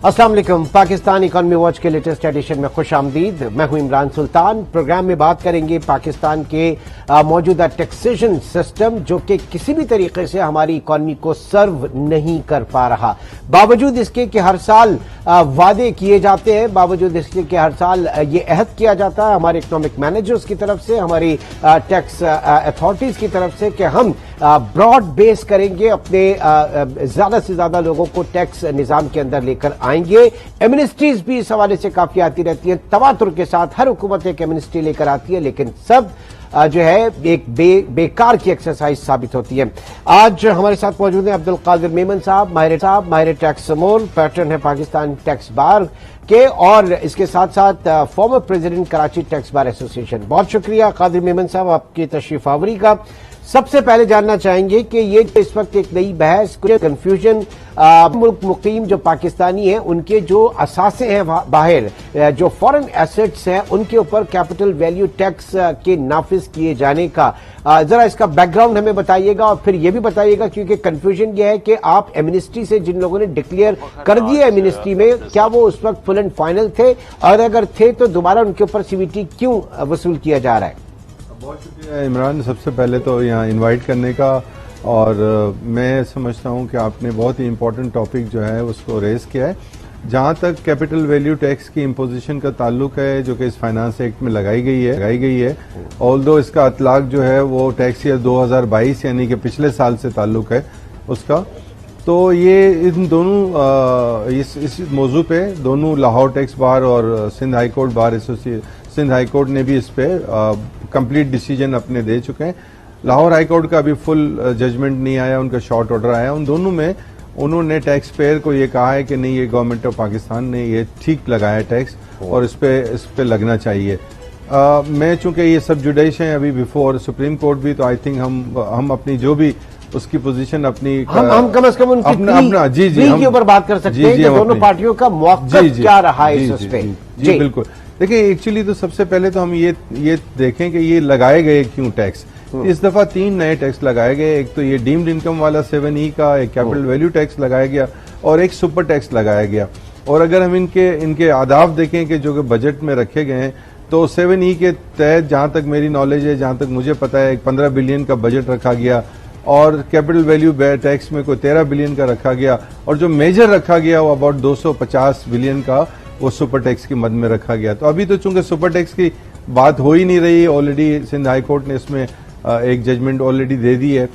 अस्सलाम वालेकुम। Pakistan economy watch के लेटेस्ट एडिशन में खुश आमदीद। मैं हूं इमरान सुल्तान। प्रोग्राम में बात करेंगे पाकिस्तान के मौजूदा टैक्सेशन सिस्टम जो कि किसी भी तरीके से हमारी इकॉनमी को सर्व नहीं कर पा रहा, बावजूद इसके कि हर साल वादे किए जाते हैं, बावजूद इसके कि हर साल ये अहद किया जाता है हमारे इकोनॉमिक मैनेजर्स की तरफ से, हमारी टैक्स अथॉरिटीज की तरफ से कि हम ब्रॉड बेस करेंगे, अपने ज्यादा से ज्यादा लोगों को टैक्स निजाम के अंदर लेकर आएंगे। एमनेस्टीज भी इस हवाले से काफी आती रहती है, तवातुर के साथ हर हुकूमत एक एमनेस्टी लेकर आती है, लेकिन सब जो है एक बेकार की एक्सरसाइज साबित होती है। आज हमारे साथ मौजूद हैं अब्दुल कादिर मेमन साहब, माहिर टैक्स समूल, पैटर्न है पाकिस्तान टैक्स बार के, और इसके साथ साथ former president Karachi tax bar association. बहुत शुक्रिया कादिर मेमन साहब आपकी तशरीफ आवरी का। सबसे पहले जानना चाहेंगे कि ये इस वक्त एक नई बहस, कुछ कंफ्यूजन, मुल्क मुकीम जो पाकिस्तानी हैं उनके जो असासे हैं बाहर, जो फॉरेन एसेट्स हैं उनके ऊपर कैपिटल वैल्यू टैक्स के नाफिज किए जाने का, जरा इसका बैकग्राउंड हमें बताइएगा। और फिर यह भी बताइएगा, क्योंकि कंफ्यूजन यह है कि आप एमनेस्टी से जिन लोगों ने डिक्लेयर कर दिया एमनेस्टी में, क्या वो उस वक्त फुल एंड फाइनल थे, और अगर थे तो दोबारा उनके ऊपर सीवीटी क्यों वसूल किया जा रहा है? बहुत शुक्रिया इमरान, सबसे पहले तो यहाँ इनवाइट करने का। और मैं समझता हूँ कि आपने बहुत ही इम्पोर्टेंट टॉपिक जो है उसको रेज किया है। जहाँ तक कैपिटल वैल्यू टैक्स की इम्पोजिशन का ताल्लुक है, जो कि इस फाइनेंस एक्ट में लगाई गई है, ऑल्दो इसका इतलाक जो है वो टैक्स ईयर 2022 यानी कि पिछले साल से ताल्लुक है उसका। तो ये इन दोनों इस मौजू पे दोनों लाहौर टैक्स बार और Sindh high court bar association, Sindh high court ने भी इस पे कंप्लीट डिसीजन अपने दे चुके हैं। लाहौर हाई कोर्ट का अभी फुल जजमेंट नहीं आया, उनका शॉर्ट ऑर्डर आया। उन दोनों में उन्होंने टैक्स पेयर को ये कहा है कि नहीं, ये गवर्नमेंट ऑफ पाकिस्तान ने ये ठीक लगाया टैक्स और इस पे लगना चाहिए। मैं चूंकि ये सब जुडिश हैं अभी बिफोर सुप्रीम कोर्ट भी, तो आई थिंक हम अपनी जो भी उसकी पोजीशन अपनी हम कम से कम उनकी अपना जी के ऊपर बात कर सकते हैं कि दोनों पार्टियों का मौक़िफ़ क्या रहा है इस पे। जी बिल्कुल। देखिए, एक्चुअली तो सबसे पहले तो हम ये देखें कि ये लगाए गए क्यों टैक्स। इस दफा 3 नए टैक्स लगाए गए। एक तो ये डीम्ड इनकम वाला 7E का, एक कैपिटल वैल्यू टैक्स लगाया गया और एक सुपर टैक्स लगाया गया। और अगर हम इनके आदाब देखें कि जो कि बजट में रखे गए हैं, तो 7E के तहत जहां तक मेरी नॉलेज है, जहां तक मुझे पता है, 15 बिलियन का बजट रखा गया और कैपिटल वैल्यू टैक्स में कोई 13 बिलियन का रखा गया, और जो मेजर रखा गया वो अबाउट 250 बिलियन का वो सुपर टैक्स की मद में रखा गया। तो अभी तो चूंकि सुपर टैक्स की बात हो ही नहीं रही, ऑलरेडी सिंध हाई कोर्ट ने इसमें एक जजमेंट ऑलरेडी दे दी है।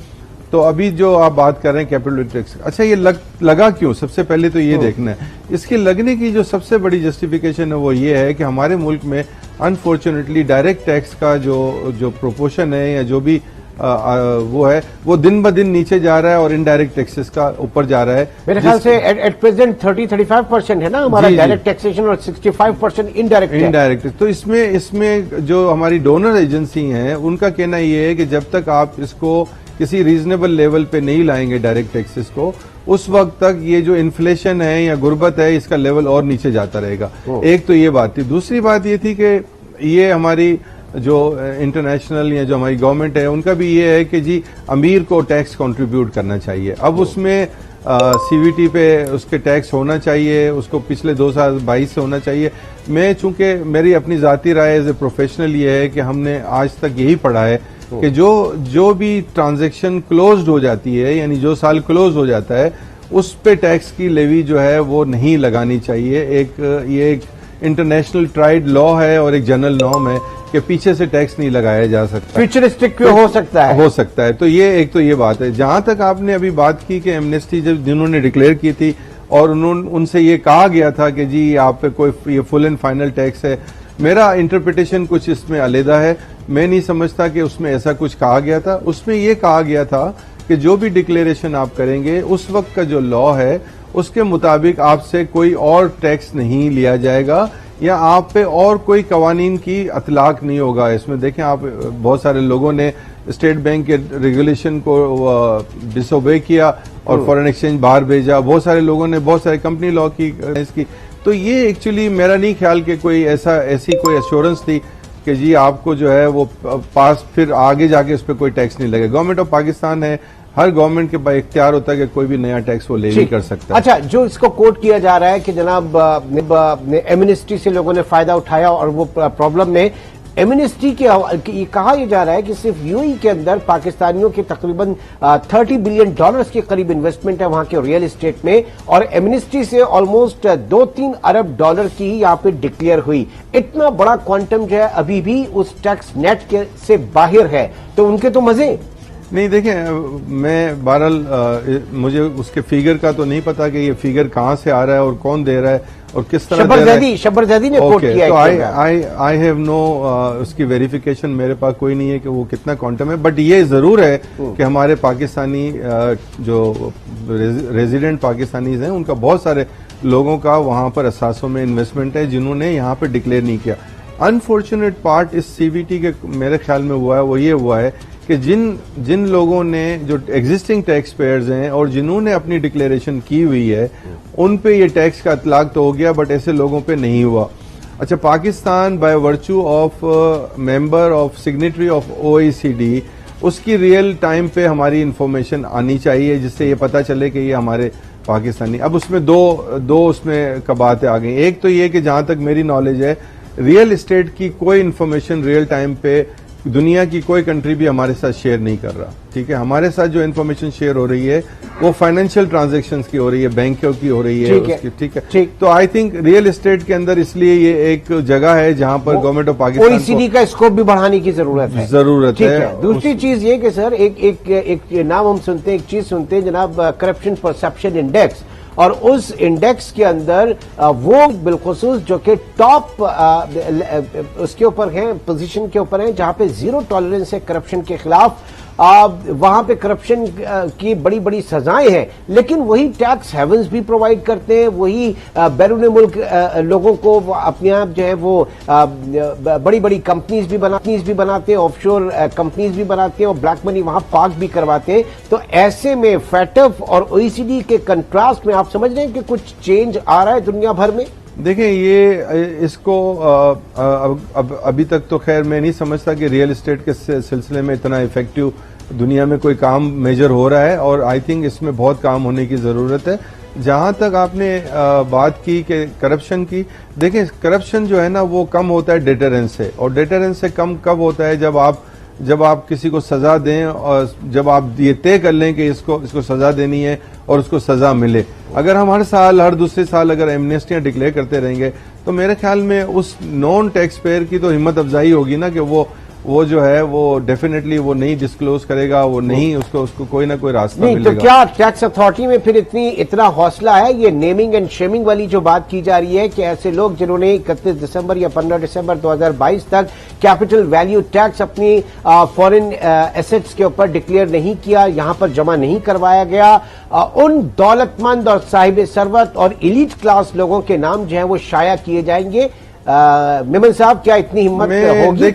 तो अभी जो आप बात कर रहे हैं कैपिटल टैक्स, अच्छा ये लगा क्यों? सबसे पहले तो ये देखना है। इसके लगने की जो सबसे बड़ी जस्टिफिकेशन है वो ये है कि हमारे मुल्क में अनफॉर्चुनेटली डायरेक्ट टैक्स का जो प्रोपोर्शन है या जो भी वो है वो दिन ब दिन नीचे जा रहा है और इनडायरेक्ट टैक्सेस का ऊपर जा रहा है। मेरे ख्याल से एट प्रेजेंट 30-35% है ना हमारा डायरेक्ट टैक्सेशन और 65% इनडायरेक्ट। तो इसमें जो हमारी डोनर एजेंसी हैं उनका कहना ये है कि जब तक आप इसको किसी रीजनेबल लेवल पे नहीं लाएंगे डायरेक्ट टैक्सेस को, उस वक्त तक ये जो इन्फ्लेशन है या गुर्बत है इसका लेवल और नीचे जाता रहेगा। एक तो ये बात थी। दूसरी बात ये थी कि ये हमारी जो इंटरनेशनल या जो हमारी गवर्नमेंट है उनका भी ये है कि जी अमीर को टैक्स कंट्रीब्यूट करना चाहिए। अब उसमें सीवीटी पे उसके टैक्स होना चाहिए, उसको पिछले 2022 से होना चाहिए। मैं चूंकि मेरी अपनी जाती राय एज ए प्रोफेशनल ये है कि हमने आज तक यही पढ़ा है कि जो भी ट्रांजैक्शन क्लोज्ड हो जाती है, यानी जो साल क्लोज हो जाता है, उस पे टैक्स की लेवी जो है वो नहीं लगानी चाहिए। ये एक इंटरनेशनल ट्राइड लॉ है और एक जनरल नॉर्म है कि पीछे से टैक्स नहीं लगाया जा सकता। फ्यूचरिस्टिक हो सकता है। तो ये बात है। जहां तक आपने अभी बात की कि एमनेस्टी जब जिन्होंने डिक्लेयर की थी और उनसे ये कहा गया था कि जी आप पे कोई ये फुल एंड फाइनल टैक्स है, मेरा इंटरप्रिटेशन कुछ इसमें अलग है। मैं नहीं समझता कि उसमें ऐसा कुछ कहा गया था। उसमें ये कहा गया था कि जो भी डिक्लेरेशन आप करेंगे उस वक्त का जो लॉ है उसके मुताबिक आपसे कोई और टैक्स नहीं लिया जाएगा या आप पे और कोई कवानीन की इतलाक नहीं होगा। इसमें देखें आप, बहुत सारे लोगों ने स्टेट बैंक के रेगुलेशन को डिसोबे किया और फॉरेन एक्सचेंज बाहर भेजा। बहुत सारे लोगों ने बहुत सारे कंपनी लॉ की इसकी। तो ये एक्चुअली मेरा नहीं ख्याल कि कोई ऐसी कोई एश्योरेंस थी कि जी आपको जो है वो पास फिर आगे जाके उस पर कोई टैक्स नहीं लगेगा। गवर्नमेंट ऑफ पाकिस्तान है, हर गवर्नमेंट के पास इख्तियार होता है कि कोई भी नया टैक्स वो लेवी कर सकता है। अच्छा, जो इसको कोट किया जा रहा है कि जनाब एमनेस्टी से लोगों ने फायदा उठाया और वो प्रॉब्लम में एमनेस्टी के ये कहा यह जा रहा है कि सिर्फ यूएई के अंदर पाकिस्तानियों के तकरीबन $30 बिलियन के करीब इन्वेस्टमेंट है वहां के रियल एस्टेट में, और एमनेस्टी से ऑलमोस्ट $2-3 अरब की ही यहां पे डिक्लेयर हुई। इतना बड़ा क्वांटम जो है अभी भी उस टैक्स नेट के से बाहर है, तो उनके तो मजे नहीं। देखें, मैं बहरहाल मुझे उसके फिगर का तो नहीं पता कि ये फिगर कहां से आ रहा है और कौन दे रहा है और किस तरह शबरजदी ने कोट किया तो आई हैव नो उसकी वेरिफिकेशन मेरे पास कोई नहीं है कि वो कितना क्वांटम है, बट ये जरूर है कि हमारे पाकिस्तानी जो रेजिडेंट पाकिस्तानीज हैं उनका बहुत सारे लोगों का वहां पर असासों में इन्वेस्टमेंट है जिन्होंने यहाँ पे डिक्लेयर नहीं किया। अनफॉर्चुनेट पार्ट इस सीबीटी के मेरे ख्याल में हुआ है वो ये हुआ है कि जिन लोगों ने जो एग्जिस्टिंग टैक्स पेयर्स हैं और जिन्होंने अपनी डिक्लेरेशन की हुई है उन पे ये टैक्स का इतलाक तो हो गया, बट ऐसे लोगों पे नहीं हुआ। अच्छा, Pakistan by virtue of member of signatory of OECD, उसकी रियल टाइम पे हमारी इंफॉर्मेशन आनी चाहिए जिससे ये पता चले कि ये हमारे पाकिस्तानी। अब उसमें दो उसमें कबातें आ गई। एक तो ये कि जहां तक मेरी नॉलेज है रियल एस्टेट की कोई इंफॉर्मेशन रियल टाइम पे दुनिया की कोई कंट्री भी हमारे साथ शेयर नहीं कर रहा। ठीक है, हमारे साथ जो इन्फॉर्मेशन शेयर हो रही है वो फाइनेंशियल ट्रांजैक्शंस की हो रही है, बैंकों की हो रही है उसकी। ठीक है, तो आई थिंक रियल एस्टेट के अंदर इसलिए ये एक जगह है जहां पर गवर्नमेंट ऑफ पाकिस्तान ओईसीडी का स्कोप भी बढ़ाने की जरूरत है। दूसरी चीज ये कि सर एक नाम हम सुनते हैं, एक चीज सुनते हैं जनाब, करप्शन परसेप्शन इंडेक्स, और उस इंडेक्स के अंदर वो बिलखुसूस जो कि टॉप उसके ऊपर है, पोजीशन के ऊपर है, जहां पे जीरो टॉलरेंस है करप्शन के खिलाफ। वहां पे करप्शन की बड़ी बड़ी सजाएं हैं, लेकिन वही टैक्स हेवंस भी प्रोवाइड करते हैं, वही बैरून मुल्क लोगों को अपने आप जो है वो बड़ी बड़ी कंपनीज भी बनाते हैं, ऑफशोर कंपनीज भी बनाते हैं और ब्लैक मनी वहां पार्क भी करवाते हैं। तो ऐसे में फैटफ और ओईसीडी के कंट्रास्ट में आप समझ रहे हैं कि कुछ चेंज आ रहा है दुनिया भर में? देखें, ये इसको अभी तक तो खैर मैं नहीं समझता कि रियल एस्टेट के सिलसिले में इतना इफेक्टिव दुनिया में कोई काम मेजर हो रहा है, और आई थिंक इसमें बहुत काम होने की जरूरत है। जहां तक आपने बात की कि करप्शन की, देखें करप्शन जो है ना वो कम होता है डेटरेंस से, और डेटरेंस से कम कब होता है जब आप किसी को सजा दें और जब आप ये तय कर लें कि इसको सजा देनी है और उसको सजा मिले। अगर हम हर दूसरे साल अगर एमनेस्टियां डिक्लेयर करते रहेंगे तो मेरे ख्याल में उस नॉन टैक्स पेयर की तो हिम्मत अफजाई होगी ना कि वो जो है वो डेफिनेटली वो नहीं डिस्क्लोज करेगा, वो नहीं उसको कोई ना कोई रास्ता नहीं मिलेगा। तो क्या टैक्स अथॉरिटी में फिर इतना हौसला है? ये नेमिंग एंड शेमिंग वाली जो बात की जा रही है कि ऐसे लोग जिन्होंने 31 दिसंबर या 15 दिसंबर 2022 तक कैपिटल वैल्यू टैक्स अपनी फॉरेन एसेट्स के ऊपर डिक्लेयर नहीं किया, यहां पर जमा नहीं करवाया गया, उन दौलतमंद और साहिब सरवत और इलीट क्लास लोगों के नाम जो है वो शाया किए जाएंगे। मेमन साहब, क्या इतनी हिम्मत होगी?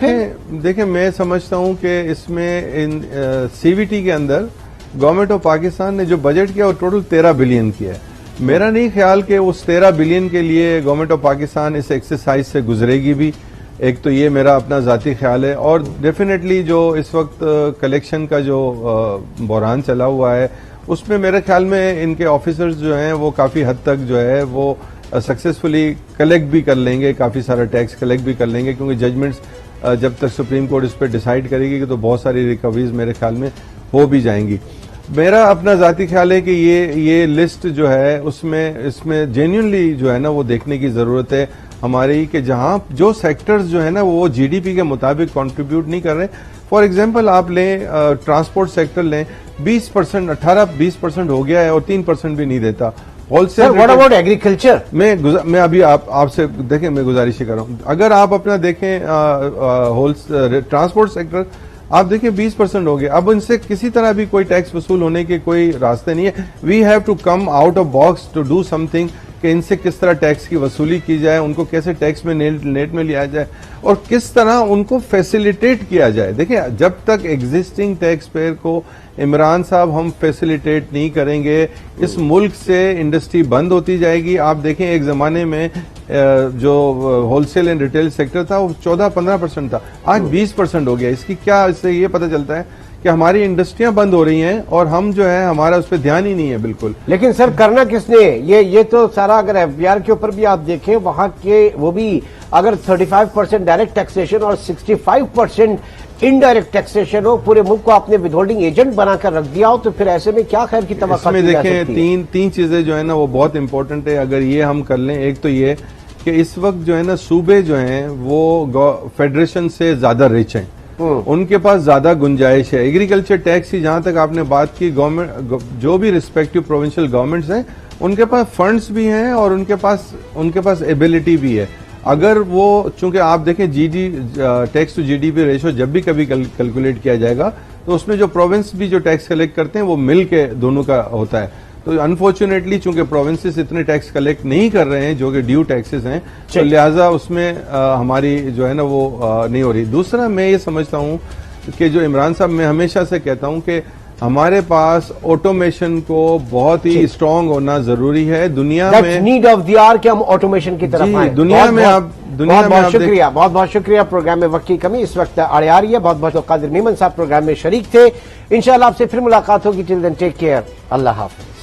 देखें, मैं समझता हूं कि इसमें सीवीटी के अंदर गवर्नमेंट ऑफ पाकिस्तान ने जो बजट किया वो टोटल 13 बिलियन किया है। मेरा नहीं ख्याल कि उस 13 बिलियन के लिए गवर्नमेंट ऑफ पाकिस्तान इस एक्सरसाइज से गुजरेगी भी। एक तो ये मेरा अपना जाती ख्याल है, और डेफिनेटली जो इस वक्त कलेक्शन का जो बहरान चला हुआ है उसमें मेरे ख्याल में इनके ऑफिसर्स जो हैं वो काफी हद तक जो है वो सक्सेसफुली कलेक्ट भी कर लेंगे, काफी सारा टैक्स कलेक्ट भी कर लेंगे, क्योंकि जजमेंट्स जब तक सुप्रीम कोर्ट इस पर डिसाइड करेगी तो बहुत सारी रिकवरीज मेरे ख्याल में हो भी जाएंगी। मेरा अपना जाती ख्याल है कि ये लिस्ट जो है इसमें जेन्युइनली जो है ना वो देखने की जरूरत है हमारी, कि जहां जो सेक्टर्स जो है ना वो जीडीपी के मुताबिक कंट्रीब्यूट नहीं कर रहे। फॉर एग्जांपल आप लें ट्रांसपोर्ट सेक्टर लें, 20% 18-20% हो गया है और 3% भी नहीं देता। होलसेल। What about agriculture? मैं अभी आपसे देखें, मैं गुजारिश कर रहा हूं, अगर आप अपना देखें ट्रांसपोर्ट सेक्टर आप देखिए 20% हो गया। अब इनसे किसी तरह भी कोई टैक्स वसूल होने के कोई रास्ते नहीं है। We have to come out of box to do something कि इनसे किस तरह टैक्स की वसूली की जाए, उनको कैसे टैक्स में नेट में लिया जाए और किस तरह उनको फैसिलिटेट किया जाए। देखिए, जब तक एग्जिस्टिंग टैक्स पेयर को इमरान साहब हम फैसिलिटेट नहीं करेंगे, इस मुल्क से इंडस्ट्री बंद होती जाएगी। आप देखें एक जमाने में जो होलसेल एंड रिटेल सेक्टर था वो 14-15% था, आज 20% हो गया। इसकी क्या, इससे ये पता चलता है कि हमारी इंडस्ट्रियां बंद हो रही हैं और हम जो है हमारा उस पर ध्यान ही नहीं है बिल्कुल। लेकिन सर करना किसने, ये तो सारा अगर एफबीआर के ऊपर भी आप देखें, वहां के वो भी अगर 35% डायरेक्ट टैक्सेशन और 65% इनडायरेक्ट टैक्सेशन हो, पूरे मुल्क को आपने विदहोल्डिंग एजेंट बनाकर रख दिया हो, तो फिर ऐसे में क्या खैर की तवक्कुल इसमें की जा सकती है? देखें तीन चीजें जो है ना वो बहुत इंपॉर्टेंट है। अगर ये हम कर लें, एक तो ये कि इस वक्त जो है ना सूबे जो हैं वो फेडरेशन से ज्यादा रिच हैं, उनके पास ज्यादा गुंजाइश है। एग्रीकल्चर टैक्स की जहां तक आपने बात की, गवर्नमेंट जो भी रिस्पेक्टिव प्रोविंशियल गवर्नमेंट्स हैं उनके पास फंड्स भी हैं और उनके पास एबिलिटी भी है। अगर वो, चूंकि आप देखें टैक्स टू जीडीपी रेशो जब भी कभी कैलकुलेट किया जाएगा तो उसमें जो प्रोविंस भी जो टैक्स कलेक्ट करते हैं वो मिल के दोनों का होता है। तो अनफॉर्चुनेटली चूंकि प्रोविंसेस इतने टैक्स कलेक्ट नहीं कर रहे हैं जो कि ड्यू टैक्सेस हैं, तो लिहाजा उसमें हमारी जो है ना वो नहीं हो रही। दूसरा मैं ये समझता हूं कि जो इमरान साहब, मैं हमेशा से कहता हूं कि हमारे पास ऑटोमेशन को बहुत ही स्ट्रांग होना जरूरी है। दुनिया में नीड ऑफ द आवर कि हम ऑटोमेशन की तरफ आए। बहुत शुक्रिया। प्रोग्राम में वक्त की कमी इस वक्त आड़े आ रही है। बहुत बहुत कादिर मीमन साहब प्रोग्राम में शरीक थे। इंशाल्लाह आपसे फिर मुलाकात होगी। टिल देन टेक केयर, अल्लाह हाफिज।